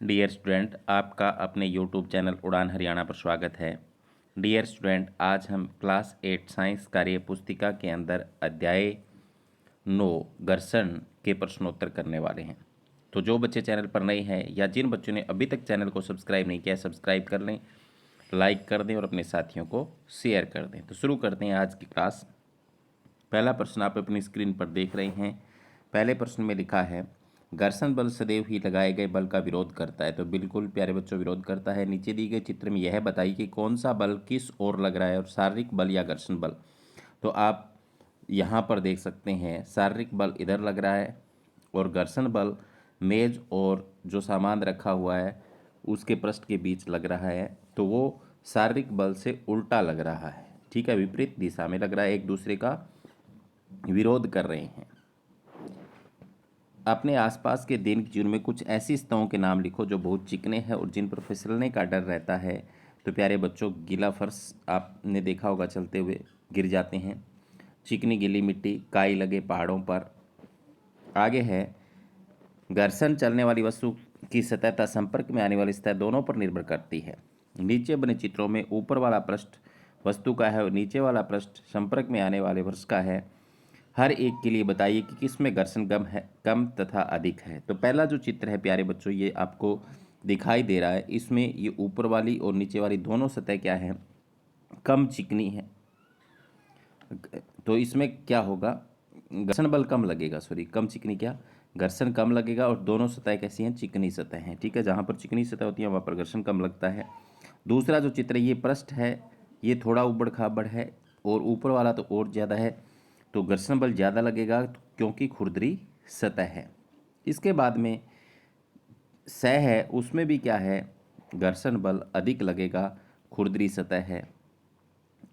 Dear student, आपका अपने YouTube channel उड़ान हरियाणा पर स्वागत है। डियर स्टूडेंट, आज हम क्लास 8 साइंस कार्य पुस्तिका के अंदर अध्याय 9 घर्षण के प्रश्नोत्तर करने वाले हैं। तो जो बच्चे चैनल पर नए हैं या जिन बच्चों ने अभी तक चैनल को सब्सक्राइब नहीं किया, सब्सक्राइब कर लें, लाइक कर दें और अपने साथियों को शेयर कर दें। तो शुरू करते हैं आज की क्लास। पहला प्रश्न आप अपनी स्क्रीन पर देख रहे हैं। पहले प्रश्न में लिखा है, घर्षण बल सदैव ही लगाए गए बल का विरोध करता है। तो बिल्कुल प्यारे बच्चों, विरोध करता है। नीचे दी गए चित्र में यह बताइए कि कौन सा बल किस ओर लग रहा है, और शारीरिक बल या घर्षण बल। तो आप यहाँ पर देख सकते हैं, शारीरिक बल इधर लग रहा है और घर्षण बल मेज और जो सामान रखा हुआ है उसके पृष्ठ के बीच लग रहा है। तो वो शारीरिक बल से उल्टा लग रहा है, ठीक है, विपरीत दिशा में लग रहा है, एक दूसरे का विरोध कर रहे हैं। अपने आसपास के दैनिक जीवन में कुछ ऐसी सतहों के नाम लिखो जो बहुत चिकने हैं और जिन पर फिसलने का डर रहता है। तो प्यारे बच्चों, गीला फर्श आपने देखा होगा, चलते हुए गिर जाते हैं। चिकनी गीली मिट्टी, काई लगे पहाड़ों पर। आगे है, घर्षण चलने वाली वस्तु की सतह तथा संपर्क में आने वाली सतह दोनों पर निर्भर करती है। नीचे बने चित्रों में ऊपर वाला पृष्ठ वस्तु का है और नीचे वाला पृष्ठ संपर्क में आने वाले वस्तु का है। हर एक के लिए बताइए कि किसमें घर्षण कम तथा अधिक है। तो पहला जो चित्र है प्यारे बच्चों, ये आपको दिखाई दे रहा है। इसमें ये ऊपर वाली और नीचे वाली दोनों सतह क्या है, कम चिकनी है। तो इसमें क्या होगा, घर्षण बल कम लगेगा, सॉरी कम चिकनी, क्या घर्षण कम लगेगा। और दोनों सतह कैसी हैं, चिकनी सतह हैं, ठीक है। जहाँ पर चिकनी सतह होती है वहाँ पर घर्षण कम लगता है। दूसरा जो चित्र, ये पृष्ठ है, ये थोड़ा उबड़ खाबड़ है और ऊपर वाला तो और ज़्यादा है, तो घर्षण बल ज़्यादा लगेगा क्योंकि खुरदरी सतह है। इसके बाद में स है, उसमें भी क्या है, घर्षण बल अधिक लगेगा, खुरदरी सतह है।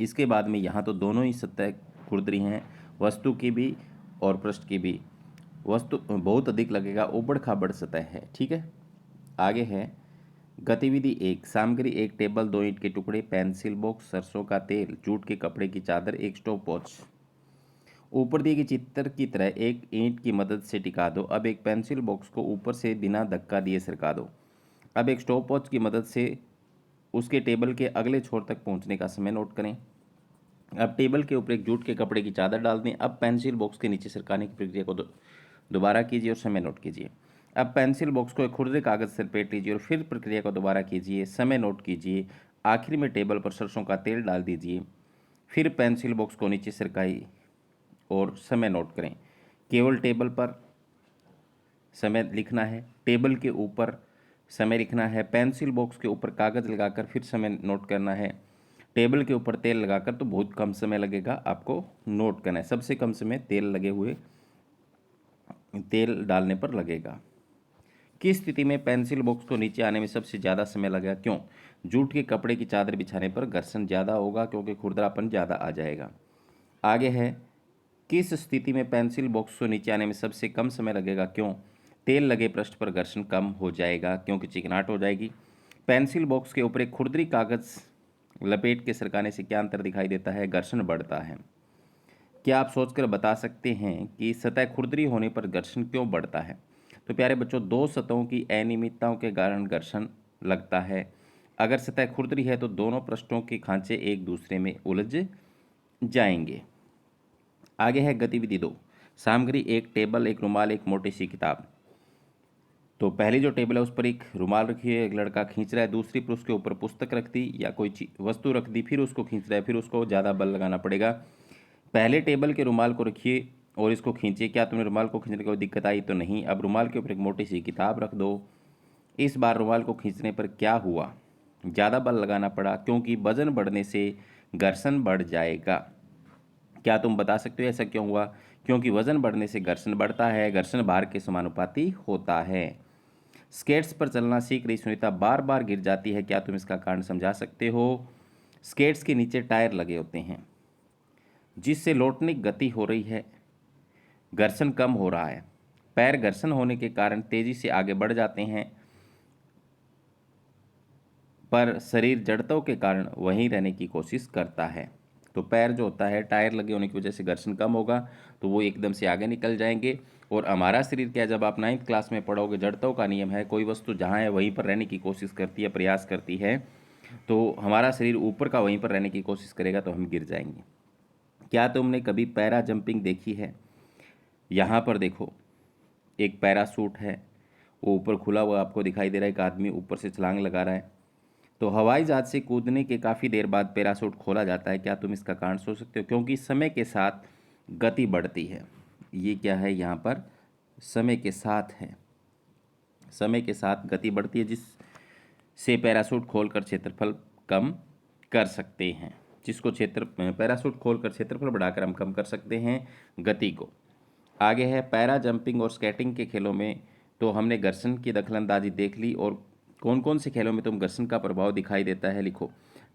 इसके बाद में यहाँ तो दोनों ही सतह खुरदरी हैं, वस्तु की भी और पृष्ठ की भी। वस्तु बहुत अधिक लगेगा, उबड़ खाबड़ सतह है, ठीक है। आगे है, गतिविधि 1, सामग्री 1, टेबल, 2 ईंट के टुकड़े, पेंसिल बॉक्स, सरसों का तेल, जूट के कपड़े की चादर, एक स्टॉप वॉच। ऊपर दिए गए चित्र की तरह एक ईंट की मदद से टिका दो। अब एक पेंसिल बॉक्स को ऊपर से बिना धक्का दिए सरका दो। अब एक स्टॉप वॉच की मदद से उसके टेबल के अगले छोर तक पहुंचने का समय नोट करें। अब टेबल के ऊपर एक जूट के कपड़े की चादर डाल दें। अब पेंसिल बॉक्स के नीचे सरकाने की प्रक्रिया को दोबारा कीजिए और समय नोट कीजिए। अब पेंसिल बॉक्स को एक खुरदरे कागज से लपेट लीजिए और फिर प्रक्रिया को दोबारा कीजिए, समय नोट कीजिए। आखिर में टेबल पर सरसों का तेल डाल दीजिए। फिर पेंसिल बॉक्स को नीचे सरकाई और समय नोट करें। केवल टेबल पर समय लिखना है, टेबल के ऊपर समय लिखना है, पेंसिल बॉक्स के ऊपर कागज़ लगाकर फिर समय नोट करना है। टेबल के ऊपर तेल लगाकर तो बहुत कम समय लगेगा, आपको नोट करना है। सबसे कम समय तेल डालने पर लगेगा। किस स्थिति में पेंसिल बॉक्स को नीचे आने में सबसे ज़्यादा समय लगेगा, क्यों? जूट के कपड़े की चादर बिछाने पर घर्षण ज़्यादा होगा क्योंकि खुरदरापन ज़्यादा आ जाएगा। आगे है, किस स्थिति में पेंसिल बॉक्स को नीचे आने में सबसे कम समय लगेगा, क्यों? तेल लगे पृष्ठ पर घर्षण कम हो जाएगा क्योंकि चिकनाहट हो जाएगी। पेंसिल बॉक्स के ऊपर एक खुरदरी कागज़ लपेट के सरकाने से क्या अंतर दिखाई देता है, घर्षण बढ़ता है। क्या आप सोचकर बता सकते हैं कि सतह खुरदरी होने पर घर्षण क्यों बढ़ता है? तो प्यारे बच्चों, दो सतहों की अनियमितताओं के कारण घर्षण लगता है। अगर सतह खुरदरी है तो दोनों पृष्ठों के खांचे एक दूसरे में उलझ जाएंगे। आगे है गतिविधि 2, सामग्री 1, टेबल, एक रुमाल, एक मोटी सी किताब। तो पहली जो टेबल है उस पर एक रुमाल रखी है, एक लड़का खींच रहा है। दूसरी पर उसके ऊपर पुस्तक रख दी या कोई वस्तु रख दी, फिर उसको खींच रहा है, फिर उसको ज़्यादा बल लगाना पड़ेगा। पहले टेबल के रुमाल को रखिए और इसको खींचिए। क्या तुम्हें रुमाल को खींचने में कोई दिक्कत आई? तो नहीं। अब रुमाल के ऊपर एक मोटी सी किताब रख दो। इस बार रुमाल को खींचने पर क्या हुआ? ज़्यादा बल लगाना पड़ा क्योंकि वजन बढ़ने से घर्षण बढ़ जाएगा। क्या तुम बता सकते हो ऐसा क्यों हुआ? क्योंकि वजन बढ़ने से घर्षण बढ़ता है, घर्षण भार के समानुपाती होता है। स्केट्स पर चलना सीख रही सुनीता बार बार गिर जाती है, क्या तुम इसका कारण समझा सकते हो? स्केट्स के नीचे टायर लगे होते हैं जिससे लौटने की गति हो रही है, घर्षण कम हो रहा है। पैर घर्षण होने के कारण तेजी से आगे बढ़ जाते हैं, पर शरीर जड़त्व के कारण वहीं रहने की कोशिश करता है। तो पैर जो होता है, टायर लगे होने की वजह से घर्षण कम होगा तो वो एकदम से आगे निकल जाएंगे और हमारा शरीर क्या है, जब आप 9th क्लास में पढ़ोगे, जड़त्व का नियम है, कोई वस्तु जहाँ है वहीं पर रहने की कोशिश करती है, प्रयास करती है, तो हमारा शरीर ऊपर का वहीं पर रहने की कोशिश करेगा तो हम गिर जाएंगे। क्या तुमने कभी पैरा जंपिंग देखी है? यहाँ पर देखो, एक पैरासूट है, वो ऊपर खुला हुआ आपको दिखाई दे रहा है, एक आदमी ऊपर से छलांग लगा रहा है। तो हवाई जहाज से कूदने के काफ़ी देर बाद पैरासूट खोला जाता है। क्या तुम इसका कारण सोच सकते हो? क्योंकि समय के साथ गति बढ़ती है। ये क्या है यहाँ पर? समय के साथ है, समय के साथ गति बढ़ती है, जिससे पैरासूट खोलकर क्षेत्रफल कम कर सकते हैं। जिसको पैरासूट खोलकर क्षेत्रफल बढ़ाकर हम कम कर सकते हैं गति को। आगे है पैरा जंपिंग और स्केटिंग के खेलों में तो हमने घर्षण की दखलंदाजी देख ली, और कौन कौन से खेलों में तुम घर्षण का प्रभाव दिखाई देता है लिखो।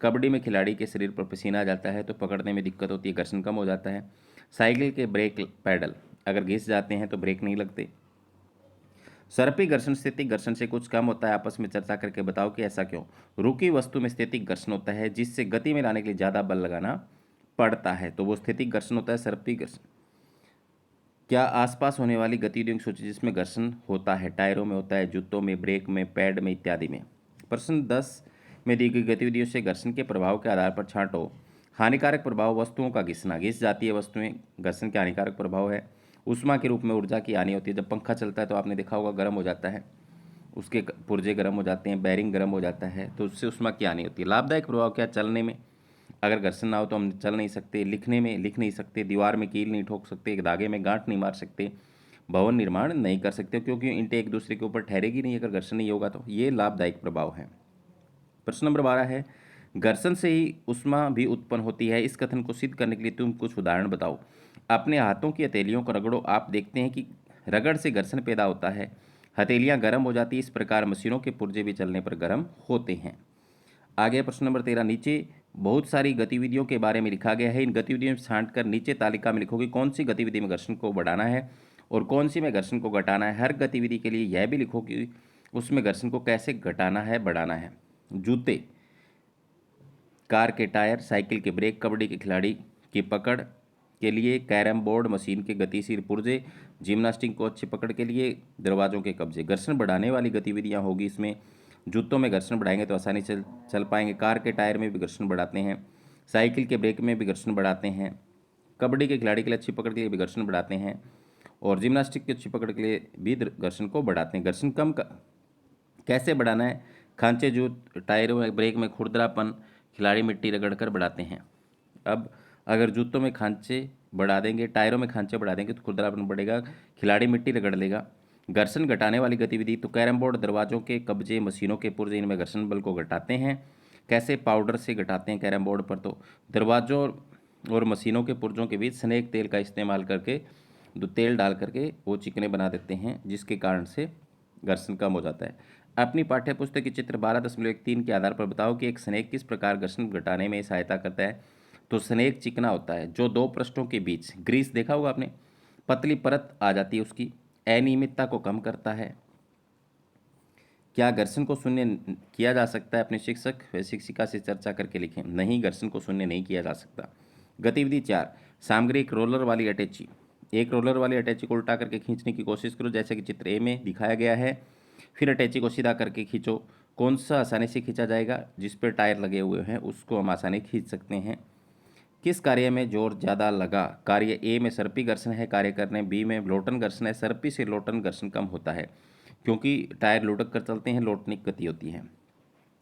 कबड्डी में खिलाड़ी के शरीर पर पसीना आ जाता है तो पकड़ने में दिक्कत होती है, घर्षण कम हो जाता है। साइकिल के ब्रेक पैडल अगर घिस जाते हैं तो ब्रेक नहीं लगते। सर्पी घर्षण स्थैतिक घर्षण से कुछ कम होता है, आपस में चर्चा करके बताओ कि ऐसा क्यों। रुकी वस्तु में स्थैतिक घर्षण होता है, जिससे गति में लाने के लिए ज़्यादा बल लगाना पड़ता है, तो वो स्थैतिक घर्षण होता है, सर्पी घर्षण। क्या आसपास होने वाली गतिविधियों की सूची जिसमें घर्षण होता है? टायरों में होता है, जूतों में, ब्रेक में, पैड में इत्यादि में। प्रश्न 10 में दी गई गतिविधियों से घर्षण के प्रभाव के आधार पर छांटो। हानिकारक प्रभाव, वस्तुओं का घिसना, घिस जाती है वस्तुएं, घर्षण के हानिकारक प्रभाव है। ऊष्मा के रूप में ऊर्जा की हानि होती है, जब पंखा चलता है तो आपने देखा होगा गर्म हो जाता है, उसके पुर्जे गर्म हो जाते हैं, बैरिंग गर्म हो जाता है, तो उससे ऊष्मा की हानि होती है। लाभदायक प्रभाव क्या? चलने में, अगर घर्षण ना हो तो हम चल नहीं सकते, लिखने में लिख नहीं सकते, दीवार में कील नहीं ठोक सकते, एक धागे में गांठ नहीं मार सकते, भवन निर्माण नहीं कर सकते, क्योंकि ईंटें एक दूसरे के ऊपर ठहरेगी नहीं अगर घर्षण नहीं होगा तो। ये लाभदायक प्रभाव है। प्रश्न नंबर 12 है, घर्षण से ही ऊष्मा भी उत्पन्न होती है, इस कथन को सिद्ध करने के लिए तुम कुछ उदाहरण बताओ। अपने हाथों की हथेलियों को रगड़ो, आप देखते हैं कि रगड़ से घर्षण पैदा होता है, हथेलियां गर्म हो जाती है। इस प्रकार मशीनों के पुर्जे भी चलने पर गर्म होते हैं। आगे प्रश्न नंबर 13, नीचे बहुत सारी गतिविधियों के बारे में लिखा गया है, इन गतिविधियों में छांट कर नीचे तालिका में लिखोगे कौन सी गतिविधि में घर्षण को बढ़ाना है और कौन सी में घर्षण को घटाना है। हर गतिविधि के लिए यह भी लिखो कि उसमें घर्षण को कैसे घटाना है, बढ़ाना है। जूते, कार के टायर, साइकिल के ब्रेक, कबड्डी के खिलाड़ी की पकड़ के लिए, कैरम बोर्ड मशीन के गतिशील पुर्जे, जिम्नास्टिक को अच्छी पकड़ के लिए, दरवाजों के कब्जे। घर्षण बढ़ाने वाली गतिविधियां होगी इसमें। जूतों में घर्षण बढ़ाएंगे तो आसानी से चल पाएंगे, कार के टायर में भी घर्षण बढ़ाते हैं, साइकिल के ब्रेक में भी घर्षण बढ़ाते हैं, कबड्डी के खिलाड़ी के लिए अच्छी पकड़ के लिए भी घर्षण बढ़ाते हैं, और जिम्नास्टिक की अच्छी पकड़ के लिए भी घर्षण को बढ़ाते हैं। घर्षण कैसे बढ़ाना है? खांचे, जूत, टायरों में, ब्रेक में खुरदरापन, खिलाड़ी मिट्टी रगड़कर बढ़ाते हैं। अब अगर जूतों में खांचे बढ़ा देंगे, टायरों में खांचे बढ़ा देंगे तो खुरदरापन बढ़ेगा, खिलाड़ी मिट्टी रगड़ लेगा। घर्षण घटाने वाली गतिविधि तो कैरम बोर्ड, दरवाजों के कब्जे, मशीनों के पुर्जे, इनमें घर्षण बल को घटाते हैं। कैसे? पाउडर से घटाते हैं कैरम बोर्ड पर, तो दरवाजों और मशीनों के पुर्जों के बीच स्नेक तेल का इस्तेमाल करके, तेल डाल करके वो चिकने बना देते हैं, जिसके कारण से घर्षण कम हो जाता है। अपनी पाठ्यपुस्तक की चित्र 12.13 के आधार पर बताओ कि एक स्नेक किस प्रकार घर्षण घटाने में सहायता करता है। तो स्नेक चिकना होता है, जो दो पृष्ठों के बीच, ग्रीस देखा होगा आपने, पतली परत आ जाती है उसकी, अनियमितता को कम करता है। क्या घर्षण को शून्य किया जा सकता है? अपने शिक्षक व शिक्षिका से चर्चा करके लिखें। नहीं, घर्षण को शून्य नहीं किया जा सकता। गतिविधि 4, सामग्री, एक रोलर वाली अटैची। एक रोलर वाली अटैची को उल्टा करके खींचने की कोशिश करो, जैसे कि चित्र ए में दिखाया गया है। फिर अटैची को सीधा करके खींचो। कौन सा आसानी से खींचा जाएगा? जिस पर टायर लगे हुए हैं उसको हम आसानी खींच सकते हैं। किस कार्य में जोर ज़्यादा लगा? कार्य ए में सर्पी घर्षण है, कार्य करने बी में लोटन घर्षण है। सर्पी से लोटन घर्षण कम होता है, क्योंकि टायर लुढ़क कर चलते हैं, लोटने की गति होती है।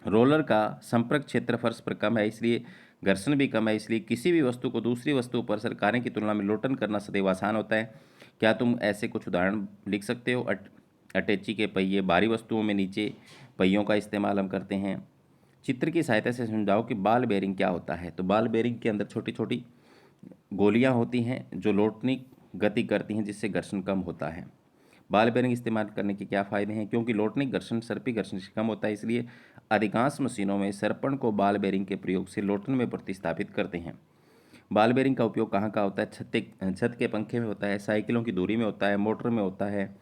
रोलर का संपर्क क्षेत्र फर्श पर कम है, इसलिए घर्षण भी कम है। इसलिए किसी भी वस्तु को दूसरी वस्तु पर सरकाने की तुलना में लोटन करना सदैव आसान होता है। क्या तुम ऐसे कुछ उदाहरण लिख सकते हो? अटैची के पहिए, भारी वस्तुओं में नीचे पहियों का इस्तेमाल हम करते हैं। चित्र की सहायता से समझाओ कि बाल बेरिंग क्या होता है। तो बाल बेरिंग के अंदर छोटी छोटी गोलियां होती हैं जो लोटनी गति करती हैं, जिससे घर्षण कम होता है। बाल बेरिंग इस्तेमाल करने के क्या फ़ायदे हैं? क्योंकि लोटनी घर्षण सर्पी घर्षण से कम होता है, इसलिए अधिकांश मशीनों में सरपण को बाल बेरिंग के प्रयोग से लोटन में प्रतिस्थापित करते हैं। बाल बेरिंग का उपयोग कहाँ कहाँ होता है? छत के पंखे में होता है, साइकिलों की दूरी में होता है, मोटर में होता है।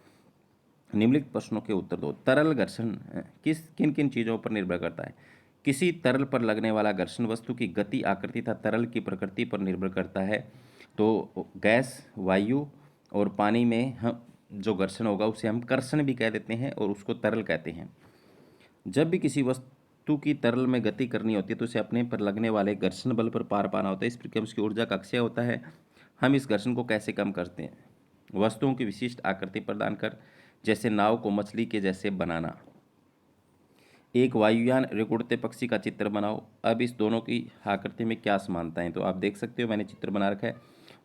निम्नलिखित प्रश्नों के उत्तर दो। तरल घर्षण किन किन चीज़ों पर निर्भर करता है? किसी तरल पर लगने वाला घर्षण वस्तु की गति, आकृति तथा तरल की प्रकृति पर निर्भर करता है। तो गैस, वायु और पानी में हम जो घर्षण होगा उसे हम कर्षण भी कह देते हैं और उसको तरल कहते हैं। जब भी किसी वस्तु की तरल में गति करनी होती है तो उसे अपने पर लगने वाले घर्षण बल पर पार पाना होता है। इस प्रक्रिया में उसकी ऊर्जा का क्षय होता है। हम इस घर्षण को कैसे कम करते हैं? वस्तुओं की विशिष्ट आकृति प्रदान कर, जैसे नाव को मछली के जैसे बनाना। एक वायुयान और एक उड़ते पक्षी का चित्र बनाओ। अब इस दोनों की आकृति में क्या समानताएं? तो आप देख सकते हो मैंने चित्र बना रखा है।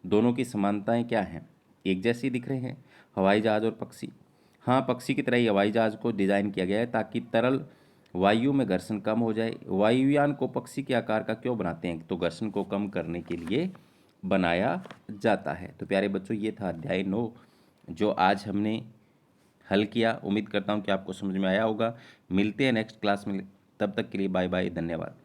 दोनों की समानताएं क्या हैं? एक जैसे ही दिख रहे हैं, हवाई जहाज और पक्षी। हाँ, पक्षी की तरह ही हवाई जहाज को डिजाइन किया गया है ताकि तरल वायु में घर्षण कम हो जाए। वायुयान को पक्षी के आकार का क्यों बनाते हैं? तो घर्षण को कम करने के लिए बनाया जाता है। तो प्यारे बच्चों, ये था अध्याय 9 जो आज हमने हल किया। उम्मीद करता हूँ कि आपको समझ में आया होगा। मिलते हैं नेक्स्ट क्लास में, तब तक के लिए बाय बाय, धन्यवाद।